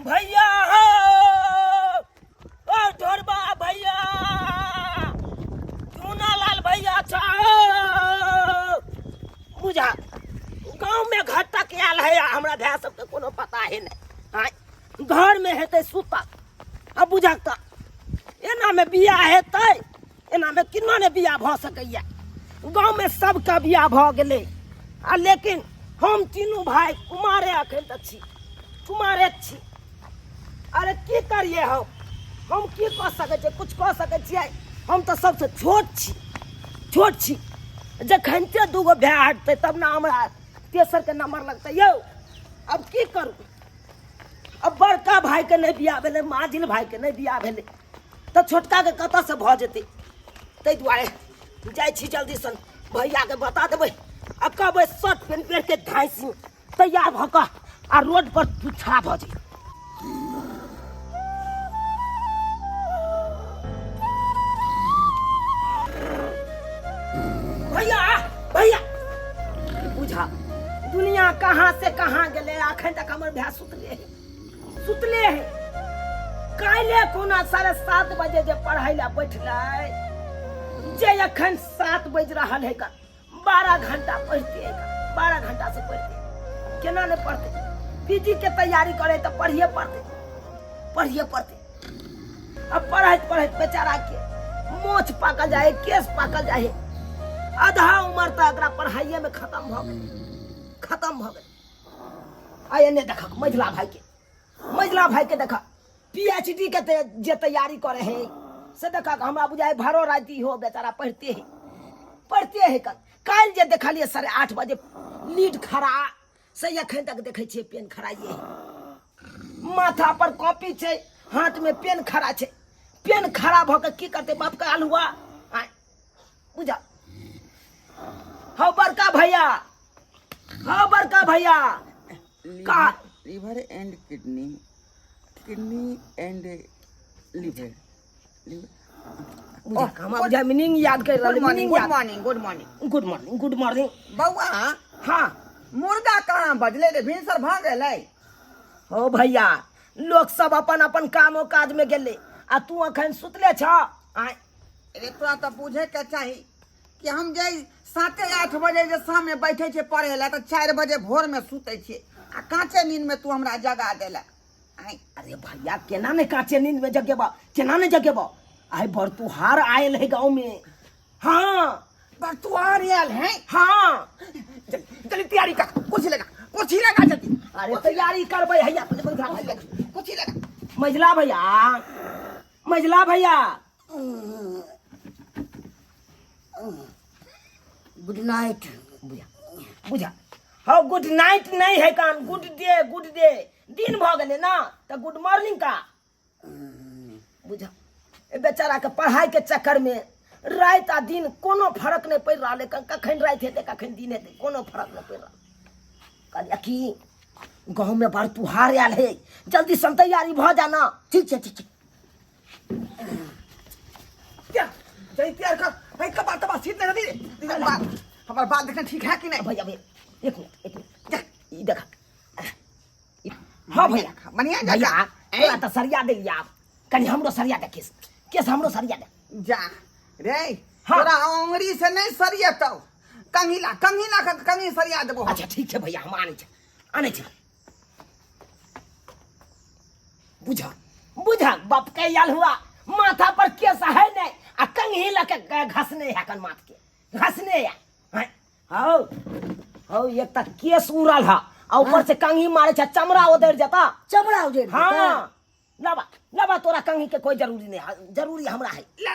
भैया हो, ओ ढोरबा भैया, चूनालाल भैया छा बुझा गांव में घाटा के आल है हमरा भैया सबके कोनो पता है नहीं। घर में हेते सुता अब बुझाता एना में बिया हेतै, एना में किन्ना ने बिया भ सकैया। गांव में सबका बिया भ गेलै आ लेकिन हम तीनों भाई कुमारे अखन तक छी, कुमारे छी। अरे की करिए हम की कह सकै छियै, कुछ कह सकै छियै? हम तो सबसे छोट छी। जखनते दूगो भाई हटतै तब ना हमरा तेसर के नंबर लगतै यौ। अब की करू? अब बड़का भाई के नहीं बिया भेलै, माजिल भाई के नहीं बिया भेलै, तो छोटका के कतऽ से भ जेतै? ताहि दुआरे जाइ छी जल्दी सन भैया के बता देबै आ कहबै शर्ट पेन के धाइसी तैयार भ कऽ आ रोड पर तू खड़ा भ जाइ। भैया बुझा दुनिया कहाँ से कहाँ गेले, अखन तक हमर भैया सुतले है। काल्हे कोना 7:30 बजे जे पढ़ै ला बैठलै, जे अखन 7 बज रहल है का 12 घंटा पढ़ते है, 12 घंटा से पढ़ते केना नहीं पढ़ते? पीजी के तैयारी करे तो पढ़िए पढ़ते। अब पढ़त बेचारा के मोछ पाकल जाए, केस पाकल जाए, आधा उम्र तो अगरा पढ़ाइए में खत्म भ गए। आये ने देखा मझला भाई के देखा पीएचडी के जे तैयारी करे है से देखा हमरा बुझाए भरो राति हो बेचारा पढ़ते है। काल जे देखलिए 8:30 बजे लीड खड़ा से अखन तक देखे छे पेन खड़ाइए है। माथा पर कॉपी छे, हाथ में पेन खड़ा छे। पेन खड़ा भ के की करते? बाप का आल हुआ बुझा। हाँ बड़का भैया का liver and kidney and liver बुझा मीनिंग याद कर रहा। गुड मॉर्निंग बउआ। हाँ मुर्गा कहाँ बजले रे? भिनसर भ गेलै। हो भैया लोग सब अपन कामो काज में गेले आ तू अखन सुतले छ। अरे तोरा तो पूछे के चाही कि हम जे 7-8 बजे जे शाम में बैठे छे पढ़े ला तो 4 बजे भोर में सुते छे आ कांचे नींद में तू हमरा जगा देला। अरे भैया केना ने कांचे नींद में जगेबा, केना ने जगेबा? आए बरतुहार आयल है गांव में। हाँ बरतुहार आयल है। हाँ जल्दी तैयारी कर, कुर्सी लगा जल्दी। अरे तैयारी करबे हैया कुर्सी लगा। मझला भैया गुड नाइट बुझा। हाँ गुड नाइट नहीं है कान, गुड डे। दिन भ गेले ना तो गुड मॉर्निंग का बुझा। ए बेचारा के पढ़ाई के चक्कर में रात आ दिन कोनो फर्क नहीं पड़ रहा है। कखन रात हेते कखन दिन हेते कोनो फर्क नहीं पड़ रहा। कहलिया कि गाँव में बरतुहार आयल है, जल्दी सन तैयारी भ जाना। ठीक है क्या तैयार कर भाई। कबार तबा सीट लगा दी हमारा बात देखना ठीक है कि नहीं? भैया एक मिनट ये देखा। हाँ भैया थोड़ा तो सरिया दे लिया आप, कनी हमरो सरिया दे केस हमरो सरिया दे जा रे। हाँ। तोरा अंगुरी से नहीं सरिया तो कंघी सरिया देबो। अच्छा ठीक है भैया हम आने छे। बुझा बाप के याल हुआ माथा पर केस है नहीं आ कंघी लके घसने है कन माथ के घसने है। हो एक तक केस उड़ल है और ऊपर से कंघी मारे छे, चमड़ा उधर जाता। हाँ लबा तोरा कंघी के कोई जरूरी नहीं है, जरूरी हमरा है। ला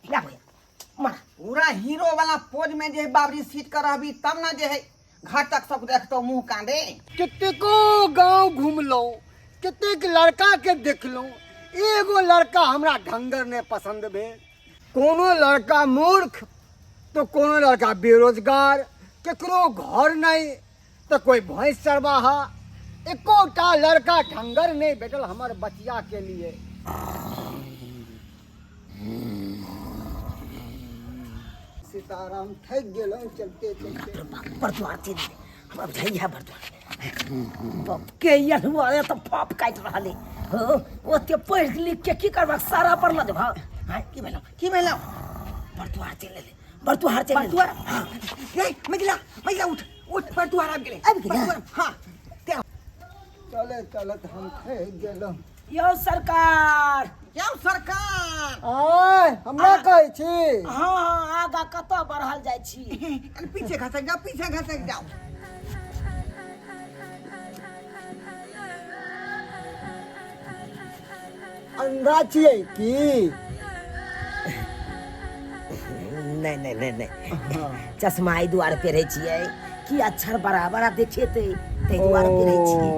भैया मारा पूरा हीरो वाला पोज में जे बाबरी सीट कर अभी तब ना जे है घर तक सब देखतो मुंह कांदे। कितको गांव घूम लो, कितक लड़का के देख लो, एगो लड़का हमरा ढंगर ने पसंद भेल। कोनो लड़का मूर्ख तो कोनो लड़का बेरोजगार, केकरो घर नहीं तो कोई भैंस चरवाहा, एकोटा लड़का ढंगर नहीं भेटल हमर बचिया के लिए। सीताराम थक गेलो चलते बरतुहार चीज हमरा बुझाइया बरतुहार के यहुआ तो फाप काटि रहले हो ओते पढ़ लिख के की करबा सारा पर लद भा हां की भेलौ बरतुहार चल ले बरतुहार चल ले हां ए महिला उठ पर तू आराम गेले हां चले चलत हम थे गेलो यो सरकार आय हमरा कहै छी हाँ आगा कतऽ बढ़ल जाइ छी पीछे घसक जाओ अंधा छियै की नहीं चश्मा एहि दुआरे पहिरै छियै कि अक्षर बराबर देखेतै ताहि दुआरे पहिरै छियै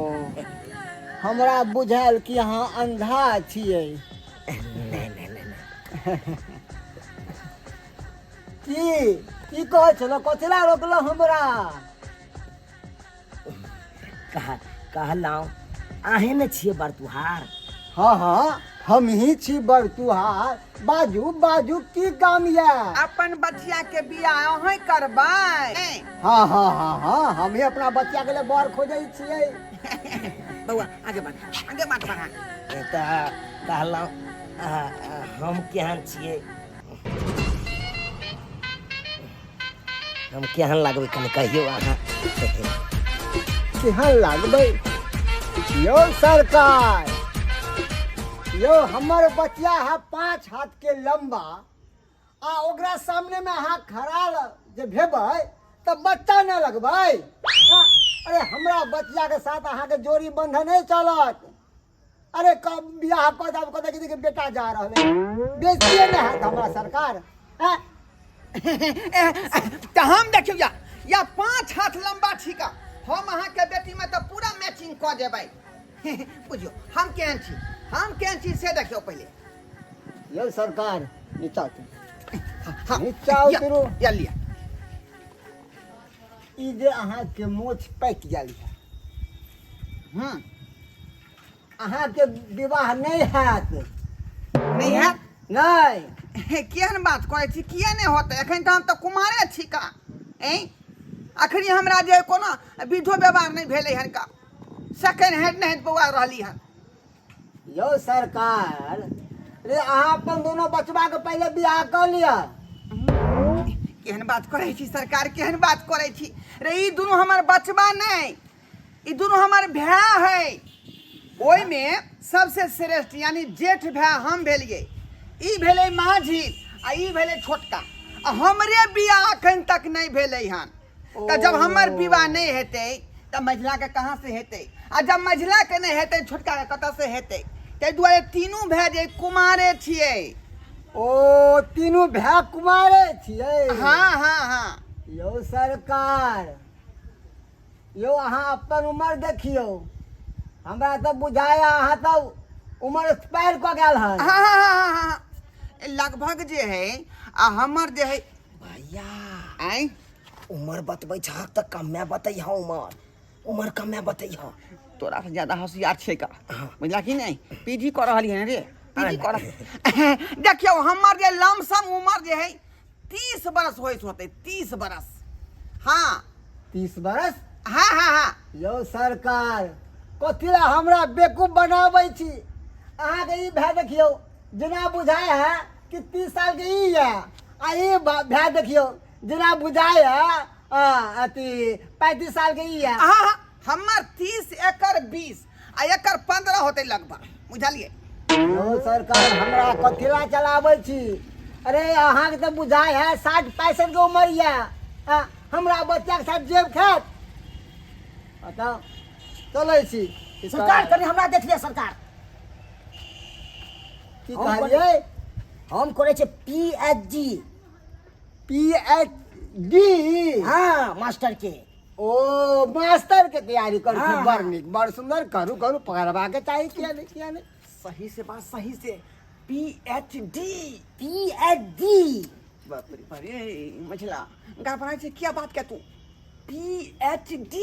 हमरा बुझायल कि अहाँ अंधा छियै की कहै छलो कथीला रोकलो हमरा कहलहुँ अहें ने छियै बरतुहार हाँ हम ही छी बरतुहार बाजू की काम ये अपन बच्चिया के बियाह अहीं करबै हाँ हम ही अपना बच्चा के लिए बर खोजै छियै बउआ आगे बात बढ़ा कहलहुँ हम केहन छियै हम केहन लागबै कनि कहियौ अहाँ केहन लागबै यो सरकार यो हमर बच्चा है 5 हाथ के लंबा आ ओकरा सामने में अहाँ खड़ा जे भेबै तब बच्चा न लगबै अरे हमरा बच्चा के साथ अहाँ के जोड़ी बंधन नहीं चलत अरे कब बियाह कऽ दे कि बेटा जा रहले बेइज्जती न है हमरा सरकार तो हम देखियो या 5 हाथ लंबा छिका हम अहाँ के बेटी में तो पूरा मैचिंग कऽ देबै बुझियो हम केहन छी से देखियो पहले यो सरकार नीचा हाँ, नीचा उतरू या लिया ई जे अहाँ के मोछ पाकि गेल है अहाँ के विवाह नहीं हैत नहीं है नहीं केहन बात करै छी किया नहीं होतै एखन तो हम तो कुमारे छी का अखनी हमरा जे कोनो विधो व्यवहार नहीं भेलै हन का सेकेंड हैंड नहीं बौआ रहली हन यो सरकार रे अहाँ अपन दोनों बचवा के पहले बियाह कर लिया केहन बात करै छी सरकार केहन बात करै छी रे ई दोनों हमर बचवा नहीं ई दोनों हमर भाई है ओई में सबसे श्रेष्ठ यानी जेठ भाई हम भेलिए ई भेलै माझी आ ई भेलै छोटका आ हमरे बियाह अखन तक नहीं भेलै हन त जब हमर विवाह नहीं हेतै त मझिला के कहाँ से हेतै आ जब मझिला के नहीं हेतै छोटका के कतऽ से हेतै ताहि दुआरे तीनू भाई जे कुमारे छियै ओ तीनों भाई कुमारे छियै हाँ यो सरकार यो अहाँ अपन उम्र देखियो हमरा तो बुझाया अहाँ तो उम्र एक्सपायर कऽ गेल है हाँ लगभग जे है आ हमर जे है भैया आई उम्र बतबै छ त कमे बतैह उम्र कमे बतैह तोरा से ज्यादा होशियार छै का बुझला कि नहीं पीजी कर रहली है रे पीजी कर देखियो हमर जे लमसम उम्र जे है 30 बरस होते 30 बरस हाँ 30 बरस हाँ यो सरकार कथिला हमरा बेवकूफ बनाबै छी अहाँ के ई भाई देखियो जेना बुझाय है कि 30 साल के ई है आ ई भाई देखियो जेना बुझाय है अति 35 साल के ई है हाँ हमर 30 एकर 20 आ एकर 15 होते लगभग बुझलिए यो सरकार हमरा कथिला चलाबै छी अरे अहाँ के तो बुझाय है 60-65 के उम्र ये हमरा बच्चा के साथ जेब खात बताओ चलै छी सरकार कनि हमरा देख लिया सरकार की कहलिए हम करे छे PhD हाँ मास्टर के ओ मास्टर के तैयारी करू हाँ, बड़ नीक बड़ सुंदर करू पकड़वा के चाहिए किया नहीं सही से बात सही से PhD बाप रे अरे मछला गड़बड़ा छै क्या बात क्या तू PhD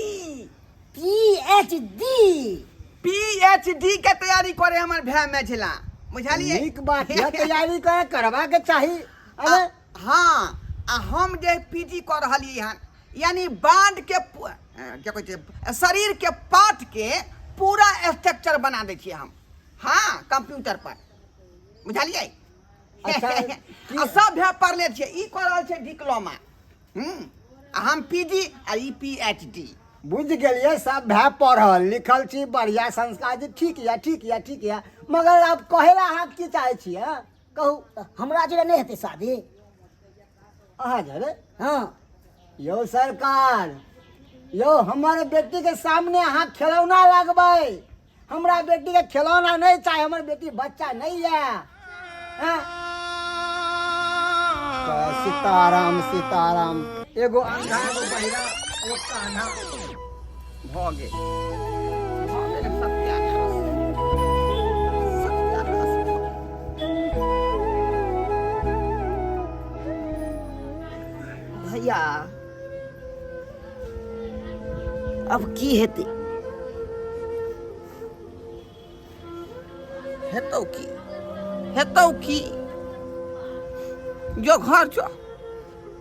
के तैयारी करे हमर भाई मछला बुझलिए नीक बात है तैयारी करवा के चाहिए अरे हाँ आ हम जे पीजी कर रहलिए हन यानी बांध के क्या कहै छै शरीर के पार्ट के पूरा स्ट्रक्चर बना दै छियै हम। हाँ, कंप्यूटर पर बुझलियै। अच्छा, आ सब भे पढ़ले छियै। ई कऽ रहल छै डिप्लोमा, आ हम पीजी आ ई पीएचडी। बुझ गेलिए, सब भै पढ़ल लिखल छी, बढ़िया संस्कार जी, ठीक यऽ ठीक यऽ ठीक यऽ। मगर आप कहेला अहाँ की चाहे छियै कहू। हमरा जोड़े नहीं हेतै शादी। अहाँ जरे हाँ, यो सरकार, यो हमारे बेटी के सामने अहाँ खिलौना लगबै। हमरा बेटी के खिलौना नहीं चाहिए, हमारे बेटी बच्चा नहीं है। हाँ? सीताराम सीताराम। एगो अंधा एगो बहिरा एगो कान्हा। भऽ गेल सत्यानाश। भैया अब की हेतै? हेतौ की जो घर जो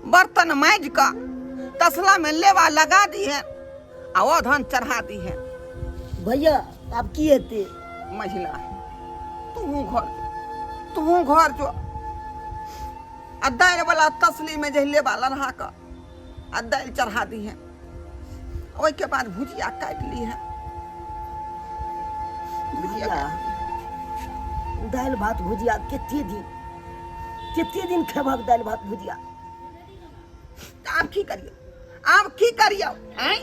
बर्तन माँज का तसला में लेवा लगा दी है आ वो धन चढ़ा दी है। भैया अब की हेतै? महिला तू घर जो आ दालि वाला तसली में जे लेवा लढ़ा का आ दालि चढ़ा दी है। ओइ के बाद भुजिया काट ली है। भैया दालि भात भुजिया कते दिन खेबक दालि भात भुजिया? आब की करियो हैं?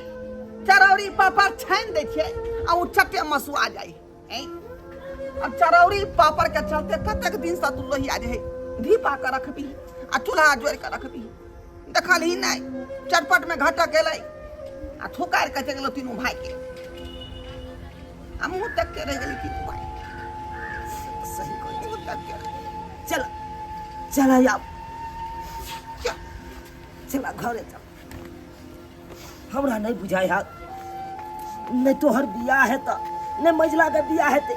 चरौरी पापड़ छानि दै छियै आ उ चट्टे मसुआ जाइ हैं। अब चरौरी पापड़ के चलते कतेक दिन से तू लोहिया जे है धीपा के रखबी आ चूल्हा जोड़ के रखबी। देखल ही नहीं चटपट में घटक गेलै आ थुकार के चलि गेलो तीनों भाई के। आ मुँह तक के रह गेली की भाई। सही कहै मुँह तक के चल आब क्या चला घरे चल। हमरा नहीं बुझाय है, नहीं तोहर बियाह है तो नहीं मझला के बियाह हेतै।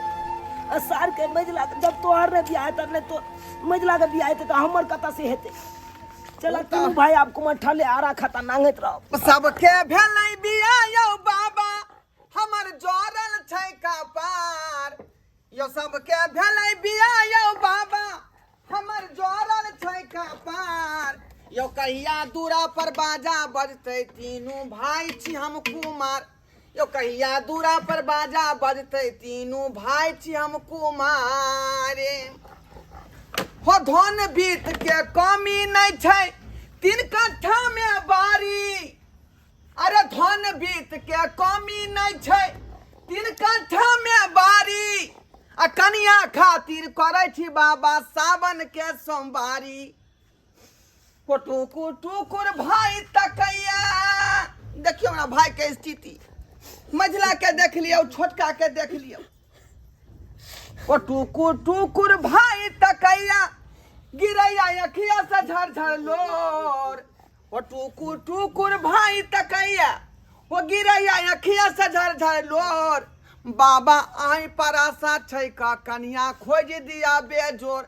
असार के मझला के जब तोहर रे बियाह हेतै नहीं तो मझला के बियाह हेतै तो हमर कतऽ से हेतै? चला तू भाई आपको मठा ले आरा खाता नांगैत रहो। सबके भेलै बियाह यौ बाबा हमर जोड़ल छै कपार। यो सबके भेलै बियाह यौ बाबा हमर जोड़ल छै कपार। यो कहिया दूरा पर बाजा बजतै तीनू भाई छी हम कुमार। यो कहिया दूरा पर बाजा बजतै तीनू भाई छी हम कुमार। हो धन बीत के कमी नहीं छै 3 कट्ठा में बारी। अरे धन बीत के कमी नहीं छै 3 कट्ठा में बारी। आ कनिया खातिर करे छी बाबा सावन के सोमवारी। टुकुर भाई तकैया। देखियो ना भाई के स्थिति, मझला के देख लियो छोटका के देख लियो। ओ टुकुर भाई तकैया गिरैया अखिया से झरझर लोर। ओ टुकुर भाई तकैया वो गिरैया अखिया से झरझर लोर। बाबा आई पर आशा छै का कनिया खोज दिया बेजोर।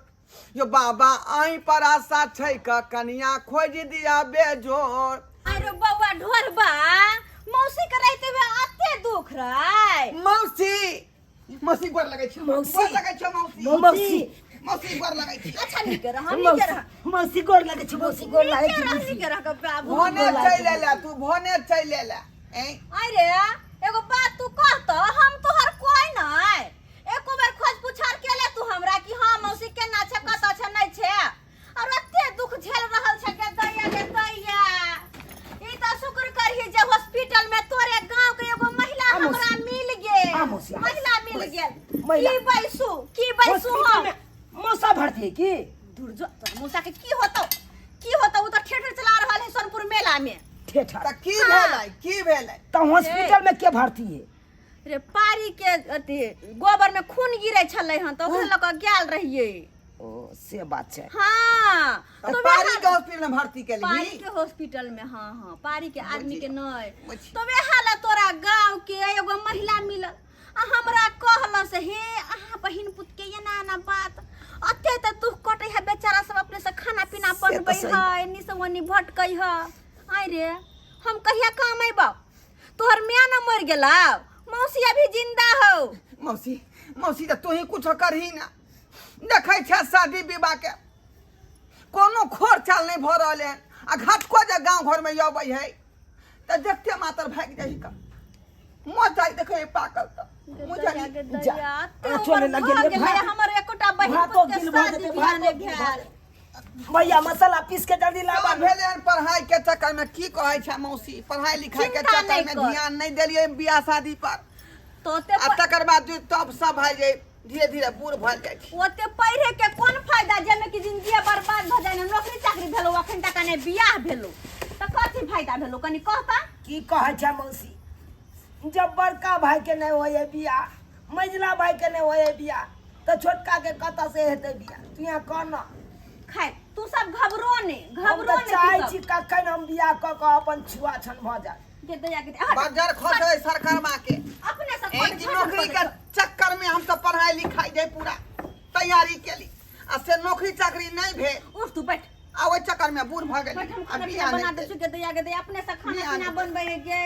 यो बाबा आई पर आशा छै का कनिया खोज दिया बेजोर। अरे बाबा ढोरबा मौसी के रहते हुए अते दुख रहे। मौसी गोर लगै छै। मौसी। गोर लगै छै मौसी मौसी गोर लगै छै। अच्छा नहीं कर हम नहीं कर मौसी गोर लगे छै, मौसी गोर लगे छै। नहीं कर का बाबू। भोने चले ले तू भोने चले ले। अरे एगो बात तू कह तो हम तोहर कोई नहीं। एको बार खोज पुछार केले तू हमरा कि हां मौसी के ना छै कत छै नहीं छै। और अते दुख झेल रहल छै के दैया। ई त शुक्र करही जे हॉस्पिटल में तोरे गांव के एगो महिला हमरा मिल गेल। महिला मिल गेल। की बैसू हम मौसा भरती है की? दूर जो तो मौसा के की होतो वो तो थिएटर चला रहल है सोनपुर मेला में। ठेठा त की भेलै तो हॉस्पिटल में के भर्ती है? रे पारी के अथी गोबर में खून गिरै छलै हन तो ओकरे लक गेल रहिए। ओ से बात छै। हां तो पारी के हॉस्पिटल में भर्ती के पारी लिए के हॉस्पिटल में। हां पारी के आदमी के नहीं बुझी। तो वे हाल तोरा गांव के एगो महिला मिलल आ हमरा कहल से हे अहाँ बहिन पुत के ये ना बात अते त दुख कटै है बेचारा सब अपने से खाना पीना बनबै है एनी से ओनी भटकै है। आइ रे हम कहिया काम आइबा तोहर मियाँ न मर गेला, मौसी अभी जिंदा हो। मौसी मौसी तो तू ही कुछ करही ना। देखे छे शादी विवाह के कोनो खोर चाल नहीं भ रहले हैं। आ घटको जे गांव घर में अबै है तो देखते मातर भाग जाई का मोचाई देखे पाकल तो मुझे चले लगे ले भाई हमर एकोटा बहिन भातो पुत के गिल भऽ शादी जेतै, बियाह भातो ने गिल भेल। भैया मसाला पीस के जल्दी लाबा। भेले हन पढ़ाई के चक्कर में की कहे छे मौसी, पढ़ाई लिखाई के चिंता चक्कर नहीं में कर। ध्यान नहीं देलिए बियाह शादी पर। तोते आ तकर बाद जो तब सब भाई जे धीरे धीरे बूढ़ भल जाय छै। ओते पढ़े के कोन फायदा जेमे कि जिंदगी बर्बाद भ जाय, नौकरी चाकरी भेलो अखन तक ने बियाह भेलो त कथी फायदा भेलो कनी कहता। की कहे छे मौसी, जब बड़का भाई के नहीं होए बियाह, मझला भाई के नहीं होए बियाह, तो छोटका के कत से हेतै बियाह? तू यहाँ कहना खाय तू सब घबरो ने हम तो चाहे छी कखन हम बियाह क के अपन छुआ छन भ जाए। के दया के हट। बजर खोजै सरकार माँ के अपने से एक नौकरी के चक्कर में हम सब पढ़ाई लिखाई जे पूरा तैयारी केली आ से नौकरी चाकरी नहीं भेल। उठ तू बैठ आ ओइ चक्कर में बूढ़ भ गेली। बैठ, हम आ खाना बियाह पीना बना नहीं दे के दया के दे, अपने से खाना बियाह पीना नहीं बनबै है गे।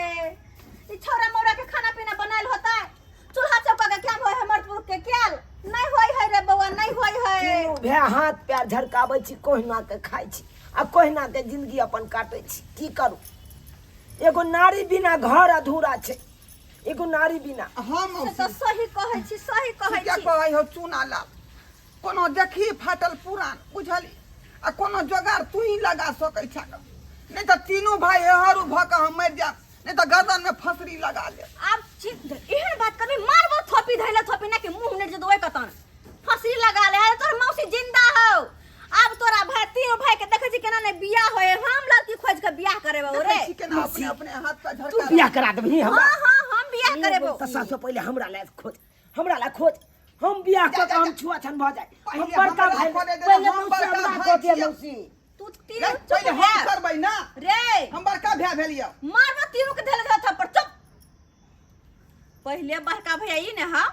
ई छोरा मोरा के खाना पीना बनाइल होता है, चूल्हा चौका के काम होय है, मर्द पुरुष के केल नहीं होय है रे बउआ, नहीं होय है। तीनू भे हाथ पैर झरकाबै छी, कोहिना के खाइ छी आ कोहिना के जिंदगी अपन काटै छी। की करू? एगो नारी बिना घर अधूरा छै, एगो नारी बिना। हाँ से मौसी तो सही कहै छी, सही कहै क्या छी। कहै हो चूना लाल कोनो देखी फाटल पुरान बुझली आ कोनो जोगाड़ तू ही लगा सकै छ। नहीं तो तीनों भाई हरू भ के हम मर जाब, नहीं तो गर्दन में फसरी लगा ले। अब एहन बात करबी मारबो थोपी धैले थोपी ना कि मुंह ने जदोय कतन फसी लगा ले। अरे तोर मौसी जिंदा हो। अब तोरा भाई तीनों भाई के देखै छी केना ने बियाह होय, हम लड़की खोज के बियाह करेबो रे। देखै छी केना अपने अपने हाथ पे तू झरका बियाह करा देबही हमरा? हां हां हम बियाह करेबो। तो सबसे पहले हमरा ला खोज, हमरा ला खोज। हम बियाह क के हम छुआ छन भ जाए। हम पहिले बड़का हमरा भाई खोजे दे, पहले हम मुझसे बड़का हमरा भाई खोजे छियै। मौसी। तू ले, तीनों पहिले चुप हम है करबै ना। रे। हम बड़का भैया भेलियो। मारबो तीनों के धैले थप्पड़ चुप। पहले बड़का भैया ई ने हां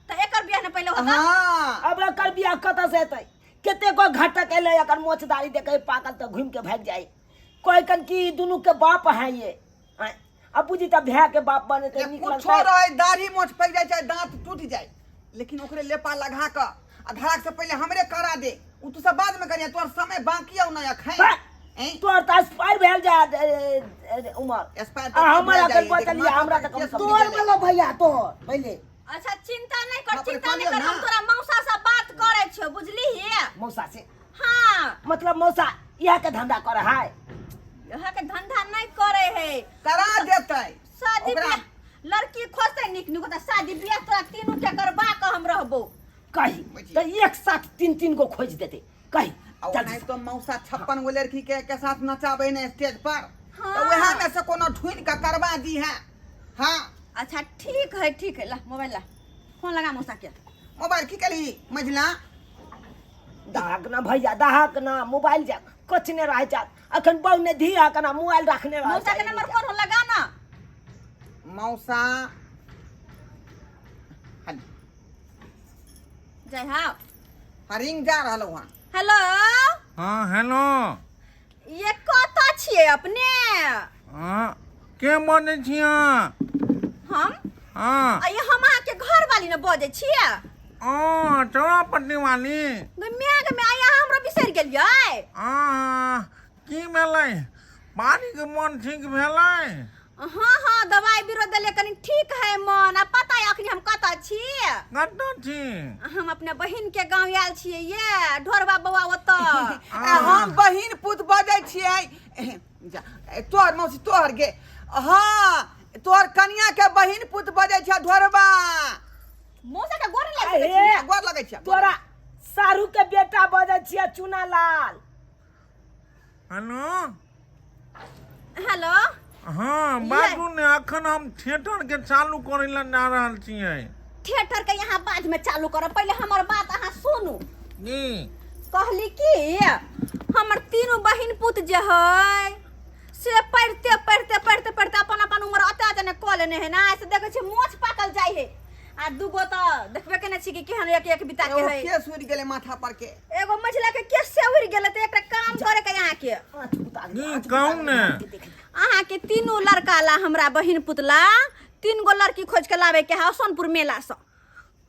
त एकर बियाह ने पहले होता। हां अब एकर बियाह कत से हेतै? केते को घटक एले, एकर मोचदारी देखे पाकल तो घूम के भाग जाए। कोई कन की दुनू के बाप है ये। आय, अब बुझी त भैया के बाप बने के निकल कुछो रहे दाढ़ी मोछ पड़ जाए चाहे दांत टूट जाए, लेकिन ओकरे लेपा लगा के आ धड़ाक से पहले हमरे करा दे। उ तू सब बाद में करिया, तोर समय बाकी हो ना अखै। तोर त एक्सपायर भेल जा उमर। एक्सपायर आ हमरा के बतलिए, हमरा त कम तोर वाला भैया तोर पहले। अच्छा चिंता नहीं कर, बाप रे, चिंता नहीं कहलियो कर, हम ना। तोरा मौसा से बात करे छो, बुझली है? मौसा से हाँ मतलब मौसा यह के धंधा करे है? यहाँ के धंधा नहीं करे है। करा देतै शादी ओकरा। बियाह लड़की खोजते निक निक होता, शादी बियाह तोरा तीनों के करबा के हम रहबो। कही बुझिए। तो एक साथ तीन तीन को खोज देते। कही और नहीं तो मौसा 56 गो लड़की के साथ नचाबे ने स्टेज पर। हाँ। तो वहां में से कोनो ढूंढ के करवा दी है। हां अच्छा ठीक है, ला मोबाइल ला, फोन लगा मौसा के। मोबाइल की करी मझला दहाक ना भैया, दहाक ना मोबाइल जा कुछ ने रह जा। अखन बहु ने धिया के ना मोबाइल रखने रह। मौसा के नंबर कौन हो लगा ना? मौसा जय हाँ हरिंग जा रहलो हां। हेलो हाँ हेलो। ये कता छिए अपने? हाँ के बजै छियै? हम हाँ आ ये हम अहाँ के घर वाली ने बजे छिए। ओ चौरापट्टी वाली। मैग में आया हमरा बिसर गेलियै। की भेलै? पानी के मन ठीक भेलै? हाँ हाँ दवाई बीरो देले कनी ठीक है मन। आ पता है अखनी हम कता छी? कतऽ छी? हम अपने बहिन के गांव आयल छियै ये ढोरबा बौआ ओतऽ। हम बहिन पुत बजै छियै। जा तोहर मौसी तोहर गे। हां तोहर कन्या के बहिन पुत बजै छै ढोरबा। मौसा के गोर अरे, लगे छी। गोर लगै छै। तोरा सारू के बेटा बजे छिया चुना लाल। हेलो। हेलो हाँ बाजू ने, अखन हम थिएटर के चालू करे ला जा रहल छियै। थिएटर के यहाँ बाद में चालू करब, पहले हमर बात अहाँ सुनू। की कहली कि हमर तीनों बहिन पुत जे है से पढ़ते पढ़ते पढ़ते पढ़ते अपन अपन उम्र अते जने क लेने है ना। ऐसे देखे छी मोछ पाकल जाय है। आ दूगो तो देखबे केने छी कि केहन एक एक बिता के एगो है। केस उड़ि गेलै माथा पर के। एगो मझला के केस से उड़ गेले त एकटा काम करे के यहाँ के। की कहू ने? अहाँ के तीनों लड़का ला हमरा बहिन पुतला 3 गो लड़की खोज के लावे के है सोनपुर मेला से।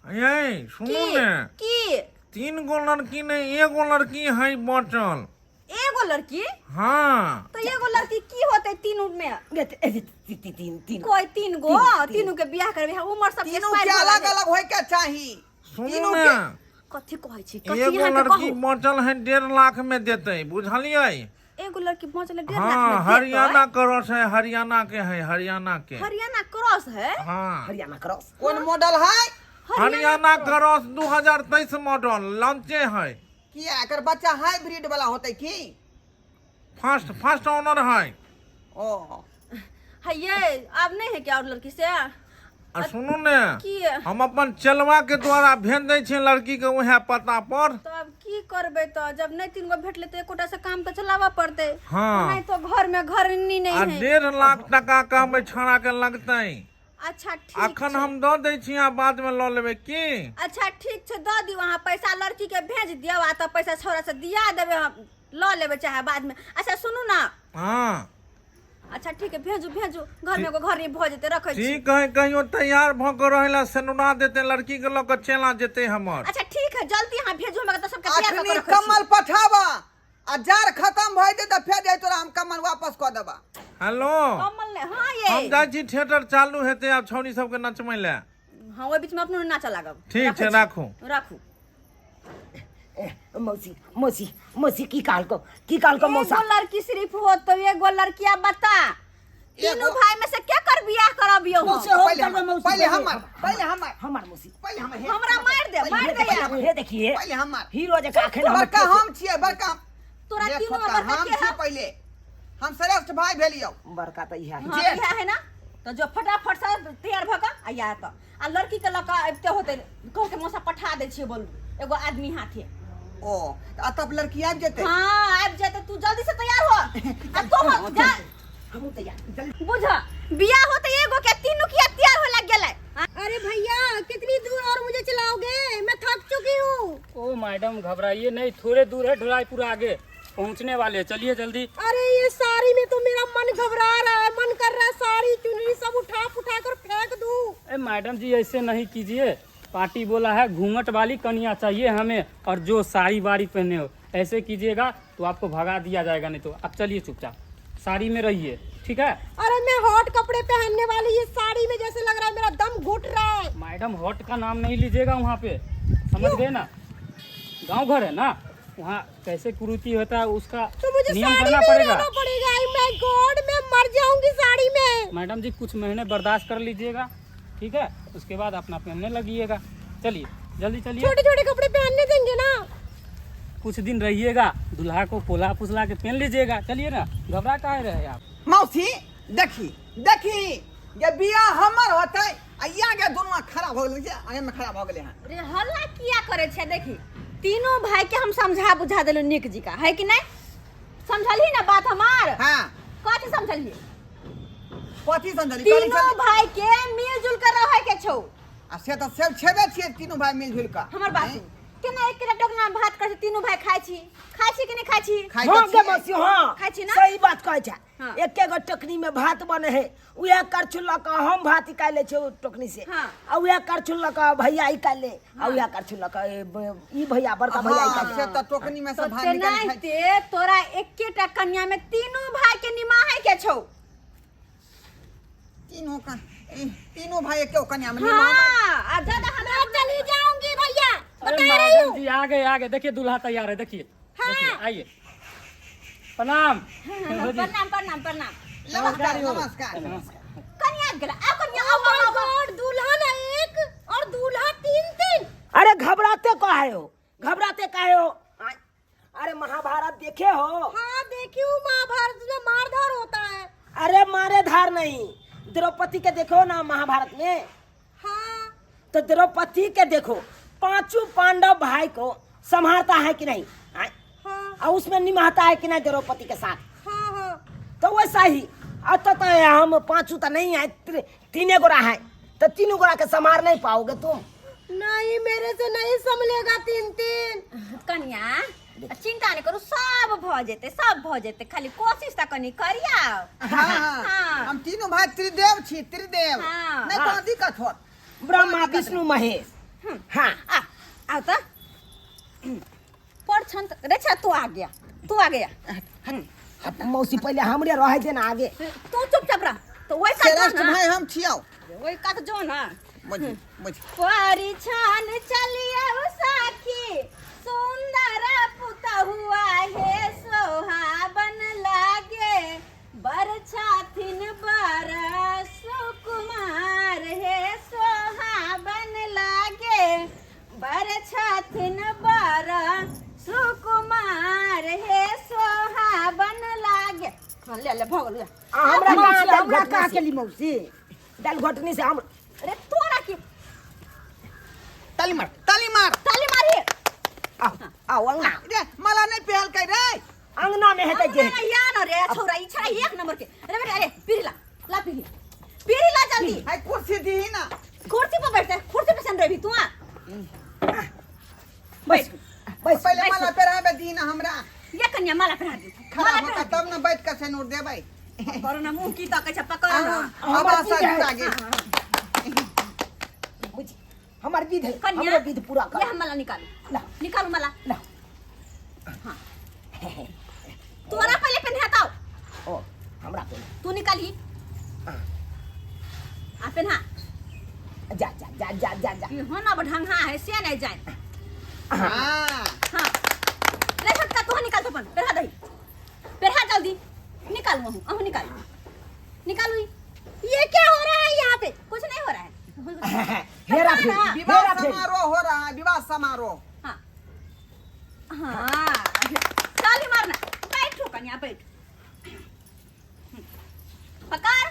ये सुनो ने, की 3 गो लड़की नहीं, 1 गो लड़की है बचल। एगो लड़की? हाँ तो एगो लड़की की होते तीनों में? तीन कोई 3 गो, तीनों के बियाह करबे है, उम्र सब तीनों के अलग अलग होय के चाही। सुनो ने, कथी कहै छी? 1 गो लड़की बचल है 1.5 लाख में देते, बुझलिए? एगो लड़की बचल 1.5 लाख हाँ, में हरियाणा क्रॉस है, हरियाणा के है, हरियाणा के। हरियाणा क्रॉस है? हाँ, हरियाणा क्रॉस। कौन मॉडल है? हरियाणा क्रॉस 2023 मॉडल लॉन्चे है। किया एकर बच्चा हाइब्रिड वाला होते की? फर्स्ट ऑनर है। ओ है ये अब नहीं है क्या और लड़की से? आ सुनू ने, की हम अपन चलवा के द्वारा भेज दे छे लड़की के वह पता पर। तो अब की करबे? तो जब नहीं 3 गो भेटले तो एकोटा से काम तो चलावा पड़ते। हाँ। नहीं तो घर में घरनी नहीं आ है। 1.5 लाख टका का में छाड़ा के लगते। अच्छा ठीक अखन छै। हम दो दे छी, बाद में लो लेबे की? अच्छा ठीक छै, दो दी वहाँ पैसा लड़की के भेज दियो, आ तो पैसा छोरा से दिया देबे, हम लो लेबे चाहे बाद में। अच्छा सुनू ना, हाँ अच्छा ठीक है, भेजू भेजू, घर में एगो घर ही भो जेते, रखे छी। ठीक है, कहियो तैयार भ के रहेला सेनुना देते, लड़की के लोग चला जेते हमर। अच्छा ठीक है, जल्दी यहाँ भेजू, हम तो सबके तैयार अखनी कर रखे छी। कमल पठावा आ जार खत्म भइ दे त फेर जाय तोरा हम कमल वापस क देबा। हेलो, कमल ने, हाँ ये हम जाय छी थिएटर चालू हेते, आब छौरी सबके नचमै ले। हाँ, ओहि बीच में अपनो नाचा लागब। ठीक रखे छै, छी। राखू। राखू। मौसी मौसी मौसी की काल को मौसा। एगो लड़की सिर्फ हो तो एगो लड़किया बता, तीनों भाई में से क्या कर बियाह करबियो हम? मौसी हो पहले करबे हमर मौसी। पहले हमर पहले हमर हमार मौसी। पहले हमर हे। हमरा मार दे यार। हे देखिए पहले हमर हीरो जका अखन हम बड़का हम छियै, बड़का तोरा देख तीनों छोटका, बड़का हम के छियै है? पहले। हम श्रेष्ठ भाई भेलियौ। बड़का त इहा है। हाँ, जे- बियाह है ना, तो जो फटाफट से तैयार भका आ या तो आ लड़की के लका अबते होते, कह के मौसा पठा दे छियै, बोलू एगो आदमी हाथे। ओ आ तब लड़की आबि जेतै। हाँ आबि जाते, तू जल्दी से तैयार हो। आ तो जा हम तैयार जल्दी। बुझा, बियाह होते एगो के तीनों की तैयार हो लग गेलै। अरे भैया कितनी दूर और मुझे चलाओगे? मैं थक चुकी हूँ। ओ मैडम घबराइए नहीं, थोड़े दूर है, ढुलाईपुर आगे पहुंचने वाले हैं, चलिए जल्दी। अरे ये साड़ी में तो मेरा मन घबरा रहा है, मन कर रहा है साड़ी चुनरी सब उठा कर फेंक दूं। ए मैडम जी ऐसे नहीं कीजिए, पार्टी बोला है घूंघट वाली कन्या चाहिए हमें, और जो साड़ी वाड़ी पहने हो ऐसे कीजिएगा तो आपको भगा दिया जाएगा, नहीं तो आप चलिए चुपचाप साड़ी में रहिए, ठीक है? अरे मैं हॉट कपड़े पहनने वाली, ये साड़ी में जैसे लग रहा है मेरा दम घुट रहा है। मैडम हॉट का नाम नहीं लीजिएगा वहाँ पे, समझ गए ना? गांव घर है ना, वहाँ कैसे कुरीति होता है उसका तो मुझे नियम साड़ी करना में पड़ेगा। रहना पड़ेगा। माय गॉड, मैं मर जाऊंगी साड़ी में। मैडम जी कुछ महीने बर्दाश्त कर लीजिएगा, ठीक है? उसके बाद अपना पहनने लगिएगा। चलिए जल्दी चलिए, छोटे छोटे कपड़े पहनने देंगे ना? कुछ दिन रहिएगा, दूल्हा को पोला पुसला के पहन लीजिएगा। चलिए ना, घबरा काहे रहे आप? मौसी देखी देखी ये बियाह हमर होतै आ या के दुनू खराब हो गेलै, आगे में खराब हो गेलै हन। रे हल्ला किया करे छे? देखी तीनों भाई के हम समझा बुझा देलु निक जी का, है कि नहीं? समझली ना बात हमार? हां कथी समझलिए? कथी समझली? तीनों भाई के मिलजुल कर रहे के छौ। आ से त सब छेबे छियै तीनों भाई मिलजुल के। हमर बात सुन, केना एक के टोकना भात कर तीनों भाई खाइ छी कि नहीं खाइ छी? खाइ हाँ त के मौसी हाँ खाइ छी ना? सही बात कहै छै। हाँ। एके गो टोकनी में भात बने है, उहे करछुल लक हम भात निकाल ले छै ओ टोकनी से। हाँ। आ उहे करछुल लक भैया निकाल ले, आ उहे करछुल लक ई भैया बड़का भैया हां निकाल से ले। त टोकनी में तो सब भाई निकाल खाइ। तेनाहिते तोरा एकेटा कन्या में तीनों भाई के निमाहे के छौ। तीनों का तीनों भाई एके कन्या में हाँ, आ ज्यादा हमरा चली जाऊंगी भैया, अरे बता रही मैडम हूँ। जी आगे देखिए, दूल्हा तैयार है, देखिए देखिए, आइए। प्रणाम। प्रणाम प्रणाम प्रणाम। नमस्कार नमस्कार। कन्या गेला, आ कन्या Oh my God, दुल्हन एक और दूल्हा 3-3। अरे घबराते काहे हो? घबराते काहे हो? अरे महाभारत देखे हो? हाँ देखी हूँ, महाभारत में मारधार होता है। अरे मारे धार नहीं, द्रौपदी के देखो ना महाभारत में। हाँ तो द्रौपदी के देखो, 5 पांडव भाई को संभालता है कि नहीं? हाँ और उसमें निभाता है कि नहीं द्रौपदी के साथ? हाँ हाँ। तो वैसा ही अब तो हम 5 तो नहीं है, 3 गोरा है, तो 3 गोरा के संभाल नहीं पाओगे तुम। नहीं मेरे से नहीं संभलेगा 3-3। कन्या चिंता नहीं करू, सब भ जेते, सब भ जेते, खाली कोशिश त कनी करिया। हाँ हाँ हाँ। हम तीनों भाई त्रिदेव छी, त्रिदेव हाँ। नहीं कोनो दिक्कत होत। ब्रह्मा विष्णु महेश। हाँ आओ तो पर छन रे छा, तू आ गया, तू आ गया। मौसी पहले हमरे रह दे ना आगे। तू चुपचाप रह। तो वही का श्रेष्ठ जो ना, भाई हम छियौ। वही का जो ना मुझे मुझे परिछन चलिए साखी, सुंदर पुता हुआ है सोहाबन लागे, बरछाथिन बर सुकुमार है सोहाबन लागे, बरछाथिन बर सुकुमार है सोहाबन लागे। ले ले भगल ले। हमरा कहाँ के ली मौसी दाल घोटनी से हम। अरे तोरा की ताली मार, ताली मार। ताली मारी। आओ अंगना, रे मला नहीं पहल कई रे। अंगना में है जे। अरे यार रे छोरा, ई छड़ा एक नंबर के। अरे बेटा, अरे पिरला ला, पिरला जल्दी। हाय कुर्सी दी ना। कुर्सी पर बैठ, कुर्सी पे सन रही तू। आ बस बस पहले मला पहरावे दी ना हमरा। ये कन्या माला पहरा दी, खड़ा होता तब ना बैठ कर से नोट दे भाई। करो ना मुंह की तक छपा करो ना। अब आशा आगे। बुझी हमार विध है, कन्या हमरे विध पूरा ये कर। हम माला निकालो, ला निकालो माला। ला तोरा पहले पहनाता ओ हमरा पे तू निकाली। आ पहना। जा जा जा जा जा जा। ये हो ना बढ़ंगा है, से नहीं जाए। हां हां ले सकता, तू निकाल तो अपन पहरा दही, पहरा जल्दी निकाल। मुंह निकाल, निकालो। ये क्या हो रहा है यहाँ पे? कुछ नहीं हो रहा है। हेरा फेरी, विवाह हेरा फेरी। समारोह हो रहा है, विवाह समारोह। हाँ हाँ ताली मारना। बैठो कन्या, बैठ। पकड़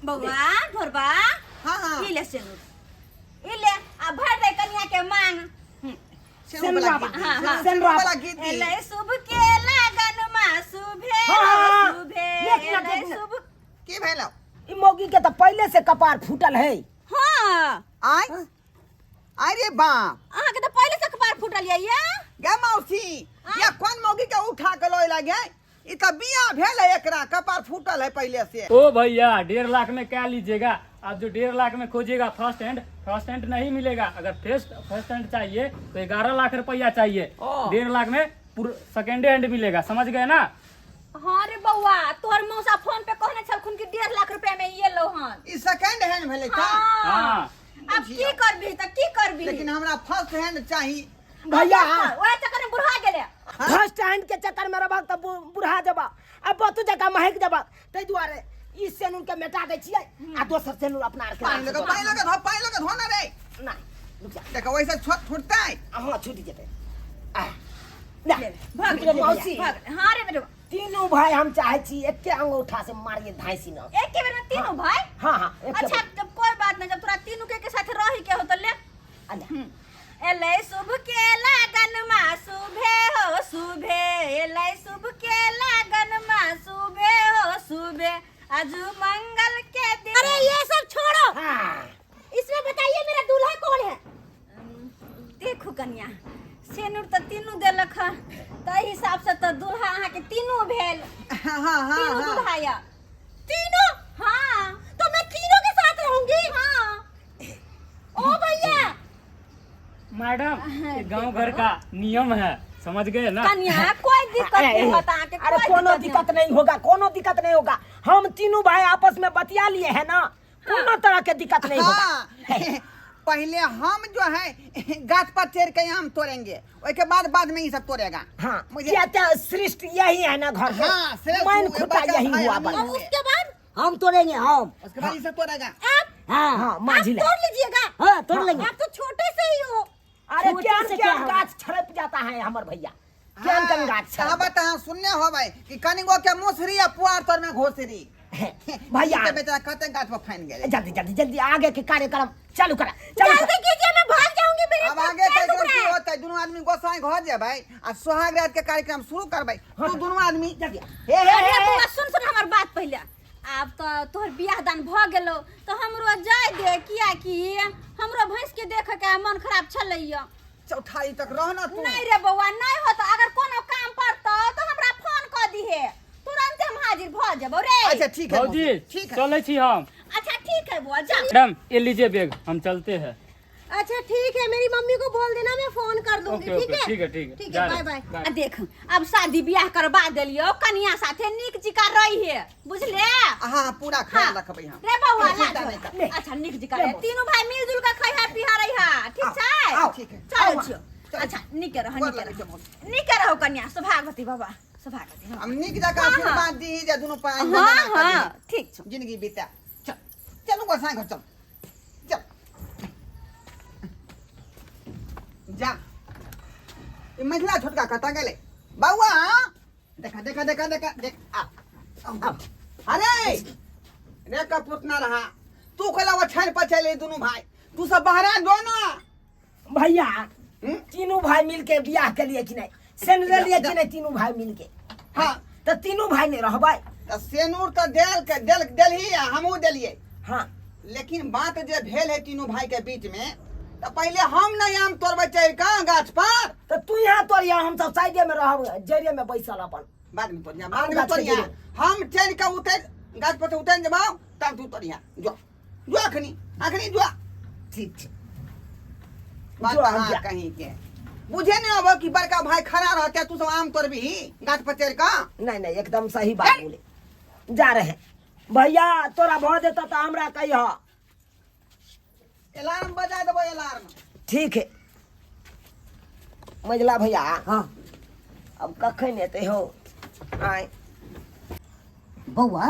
बउआ भोरबा। हाँ हाँ ये ले सेनुर, ये ले आ भर दे कन्या के मांग। सेनुरा हाँ, हाँ। सेनुरा वाला गीत दी। एले शुभ के लगन मा शुभे हाँ, शुभे, एक मिनट, एले एक मिनट। शुभ। की भेलो? ई मौगी के तो पहले से कपार फूटल है। हाँ आय अरे बाप अहाँ के तो पहले से कपार फूटल ये। गे मौसी ये कौन मौगी के उठा के लोय लगे? ई त बिया भेल है, एकरा कपार फूटल है पहले से। ओ भैया 1.5 लाख में क्या लीजिएगा आप? जो 1.5 लाख में खोजिएगा फर्स्ट हैंड नहीं मिलेगा। अगर फर्स्ट हैंड चाहिए तो 11 लाख रुपया चाहिए। 1.5 लाख में सेकेंड हैंड मिलेगा, समझ गए ना? हाँ रे बउआ, तोहर मौसा फोन पे कहने छलखुन कि 1.5 लाख रुपया में ये लो हन। ई सेकंड हैंड भेले का? हाँ अब की करबी त की करबी? लेकिन हमरा फर्स्ट हैंड चाहिए। भैया ओए चक्कर में बुढ़ा गेले। फर्स्ट टाइम के चक्कर में रहबा त बुढ़ा जबा, अब बतू जका महक जबा। तै दुआरे ई सेनुन के मेटा दे छियै आ दोसर सेनुन अपना आर के पानी लगे धो ना रे। नहीं रुक जा। देखो वैसे छूटता है। हां छूट जेते। ले भाग रे मौसी, भाग। हाँ रे बेटा, तीनों भाई हम चाहे छी एके अंगूठा से मारिए धाइसी न। एक के बेर में तीनों भाई। हां हां अच्छा जब कोई बात नहीं, जब तोरा तीनों के साथ रही के हो तो ले। एले शुभ के लगन मा शुभे हो शुभे, एले शुभ के लगन मा शुभे हो शुभे, आजू मंगल के दिन। अरे ये सब छोड़ो, हां इसमें बताइए मेरा दूल्हा कौन है? देखो कन्या, सेनुर तो तीनों देलक है, तो हिसाब से तो दूल्हा अहाँ के तीनों भेल। हाँ हाँ तीनों हाँ दूल्हा या तीनों। हाँ तो मैं तीनों के साथ रहूंगी। हाँ ओ भैया। मैडम ये गांव घर का नियम है, समझ गए ना? कन्या कोई दिक्कत नहीं होता आके, अरे कोनो दिक्कत नहीं होगा, कोनो दिक्कत नहीं होगा। हम तीनों भाई आपस में बतिया लिए हैं ना, कोनो तरह के दिक्कत नहीं होगा। हाँ। पहले हम जो है गाछ पर चढ़ के आम तोड़ेंगे, उसके बाद में ये सब तोड़ेगा। हाँ मुझे क्या क्या सृष्टि यही है ना घर के। हाँ, श्रेष्ठ मैन हुए, खुदा बच्चा यही भाई हुआ हम बना। हुए। उसके बाद हम तोड़ेंगे हम। उसके बाद ये सब तोड़ेगा। आप हाँ हाँ माझी ले। तोड़ लीजिएगा। हाँ तोड़ लेंगे। आप तो छोटे से ही हो। अरे छोटे क्या से क्या क्या होगा? गाछ छड़प जाता है हमर भैया। क्या कन गाछ कहा छड़प। बता सुनने हो भाई कि कनिगो के मुसरी या पुआर तोड़ में घोसरी। भैया ये बेचारा कहते गाछ पर फाइन गए। जल्दी जल्दी जल्दी आगे के कार्यक्रम चालू करा। चालू जल्दी कीजिए, मैं भाग जाऊंगी। मेरे अब आगे कार्यक्रम की होता है, दोनों आदमी गोसाई घर जाए भाई और सुहाग रात के कार्यक्रम शुरू कर भाई। तो दोनों आदमी जल्दी। कन्या सुन हमर बात पहले। अब तो तोहर बियाह दान भ गेलो तो हमरो जाय दे, किया कि हमरो भैंस के देख के मन खराब छलैया। चौठारी तक रहना तू। नहीं रे बउआ नहीं होता, अगर कोनो काम पड़तो तो हमरा फोन कर दिहे, तुरंत हम हाजिर भ जेबो रे। अच्छा ठीक है भौजी मौसी, ठीक है। चले छी हम। अच्छा ठीक है बुआ जा। मैडम ये लीजिए बैग, हम चलते हैं। अच्छा ठीक है, मेरी मम्मी को बोल देना, मैं फोन कर दूंगी। ओके, ठीक ओके, है ठीक है, ठीक है। ठीक जा है, रहे बाय हैं, बाय। आ देख अब शादी ब्याह करवा देलियो, कनिया साथे नीक जिका रही है, बुझले? हाँ पूरा ख्याल रखबै हम। रे बउआ चिंता लाज नहीं हो। कर। अच्छा नीक जिका रहे, तीनों भाई मिलजुल के खइहा पिहा रही हा, ठीक छै? आओ, ठीक है। चलो आओ, छियो। चलो। अच्छा नीक रह, गोर नीक लगै छै रह, मौसी। नीक रहो कन्या, सौभाग्यवती बाबा, सौभाग्यवती। हम निक जगह हाँ, आशीर्वाद दी जे दुनू पाई हाँ हाँ ठीक छौ। जिंदगी बीता। चल चलू गोसाई घर चल चल जा। ई महिला छोटका कता गेले बाबुआ? देखा देखा देखा देखा देख आ अरे रे कपूत ना रहा तू कला वो छन पचले दोनों भाई तू सब बहरा दो ना भैया हम्म? तीनों भाई मिलके बियाह के लिए कि नहीं, सेन ले लिए कि नहीं, तीनों भाई मिलके। हाँ तो तीनों भाई ने रहबै। तो सेनूर तो देल ही हमहू देलिए, हाँ लेकिन बात जे भेल है तीनों भाई के बीच में तो पहले हम नहीं आम तोड़बै चढ़ का गाछ पर। तो तू यहाँ तोड़िया, हम सब साइडे में रहब, जरिये में बैसल अपन। बाद में तोड़िया, आम बाद में गाछ के तोड़िया। जरिये। हम चढ़ के उतर गाछ पर से उतर जबाओ तब तू तोड़िया। जो जो अखनी अखनी जो ठीक छै। बात जो हम हाँ जा। कहीं के बुझे नहीं अब कि बड़का भाई खड़ा रहते तू सब आम तोड़बी गाछ पर चढ़ का। नहीं नहीं एकदम सही बात बोले। जा रहे भैया, तोरा भऽ देता तो हमरा कहिया। अलार्म बजा देबो अलार्म। ठीक है मझला भैया। हाँ अब कखन एते हो आय। बौआ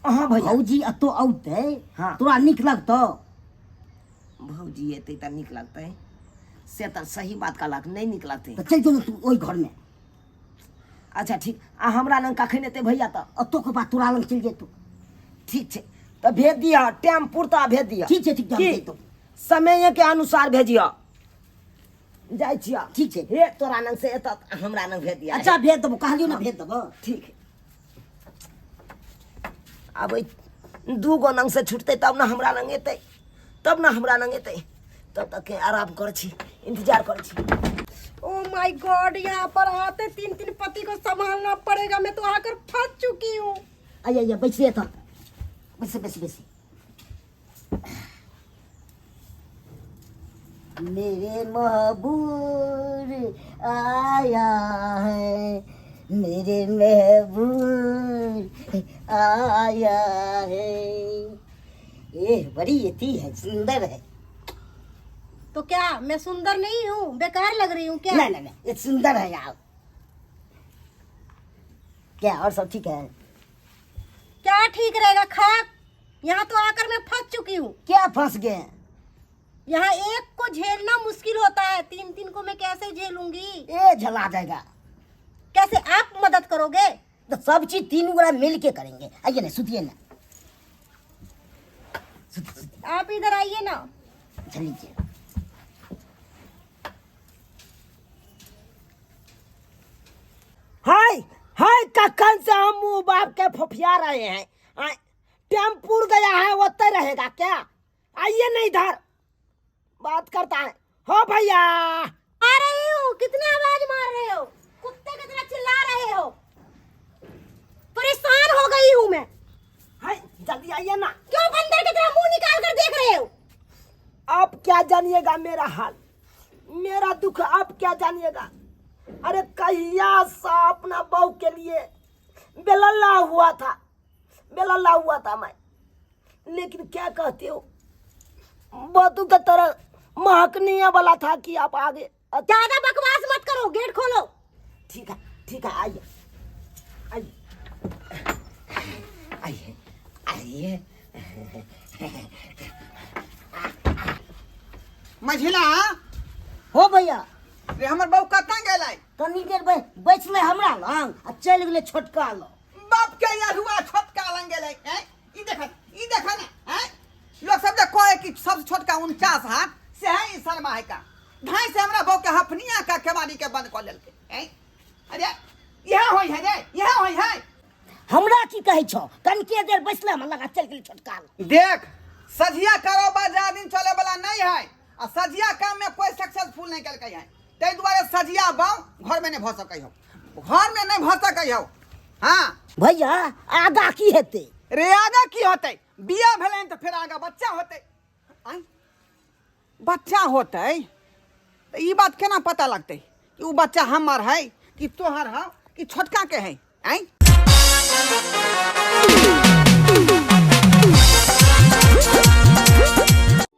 हाँ भैया। भौजी अतो औते हाँ। तोरा नीक लगतो? भौजी एते तो नीक लगते, से तो सही बात कहलक, नहीं नीक लगते। तो चल जो तू ओई घर में। अच्छा ठीक, आ हमरा लग कखन एते भैया? तो अतो के बाद तोरा लग चल जेतौ। ठीक छै, तो भेज दिया, टाइम पुरता भेज दिया। ठीक छै, ठीक छै, हम की? जैतौ। समय के अनुसार भेजिया। जाइ छिया। ठीक छै। हे तोरा लग से एता हमरा लग भेज दिया। अच्छा भेज देबो, कहलियो ना भेज देबो। ठीक है। अब दू गो नंग से छूटते तब ना हमरा लग एतै, तब ना हमरा लग एतै, तब तक के आराम कर छी, इंतजार कर छी। ओ माय गॉड, यहाँ पर आते तीन तीन पति को संभालना पड़ेगा। मैं तो आकर फंस चुकी हूँ। आइए बैठिए तो, बैसे। मेरे महबूब आया है, मेरे महबूब आया है। ये बड़ी यती है, सुंदर है। तो क्या मैं सुंदर नहीं हूँ, बेकार लग रही हूँ क्या? नहीं, ये सुंदर है यार। क्या और सब ठीक है? क्या ठीक रहेगा, खाक। यहाँ तो आकर मैं फंस चुकी हूँ। क्या फंस गए? यहाँ एक को झेलना मुश्किल होता है, तीन तीन को मैं कैसे झेलूंगी? ये झला जाएगा। कैसे आप मदद करोगे? तो सब चीज तीन गुड़ा मिल के करेंगे। आइए ना, सुतिए ना। आप इधर आइए ना। चल लीजिए। हाय हाय, कखन से हम मुंह बाप के फुफिया रहे हैं। टेम्पूर गया है, ओते रहेगा क्या? आइए नहीं इधर, बात करता है। हो भैया आ रही हूँ। कितना आवाज मार रहे हो? कुत्ते की तरह चिल्ला रहे हो। परेशान हो गई हूँ मैं। हाय जल्दी आइए ना। क्यों बंदर की तरह मुंह निकाल कर देख रहे हो? आप क्या जानिएगा मेरा हाल, मेरा दुख आप क्या जानिएगा। अरे कहिया सा अपना बहू के लिए बेलल्ला हुआ था मैं, लेकिन क्या कहते हो, बदू की तरह महकने वाला था कि आप आगे। ज्यादा बकवास मत करो, गेट खोलो। ठीक है आइए आइए आइए। मझिला हो भैया, रे हमर बहू कता गेलै? तनी देर बैठले हमरा लंग आ चल गेले छोटका लंग। बाप के यरुआ छोटका लंग गेलै हैं? ई देखा ना हैं? लोग सब कहे कि सबसे छोटका 49 हाथ से है ई शर्मा है का। ढाई से हमरा बहू के हफनिया का केवाड़ी के बंद कर लेलकै हैं। अरे यह होई है रे, यह होई है। हमरा की कहै छौ? कनिके देर बैठले हमरा लंग आ चल गेले छोटका लंग। देख सझिया कारोबार ज्यादा दिन चले वाला नहीं है। आ सजिया काम में कोई सक्सेसफुल नहीं करके है। ताहि दुआरे सजिया बाऊ घर में नहीं भ सकै हो, घर में नहीं भ सकै हो। हाँ भैया आगा की हेतै? रे आगा की होतै? बिया भेलै तो फिर आगा बच्चा होतै। आँय बच्चा होतै तो ई बात केना पता लगतै कि वो बच्चा हमर है कि तोहर है कि छोटका के है? आँय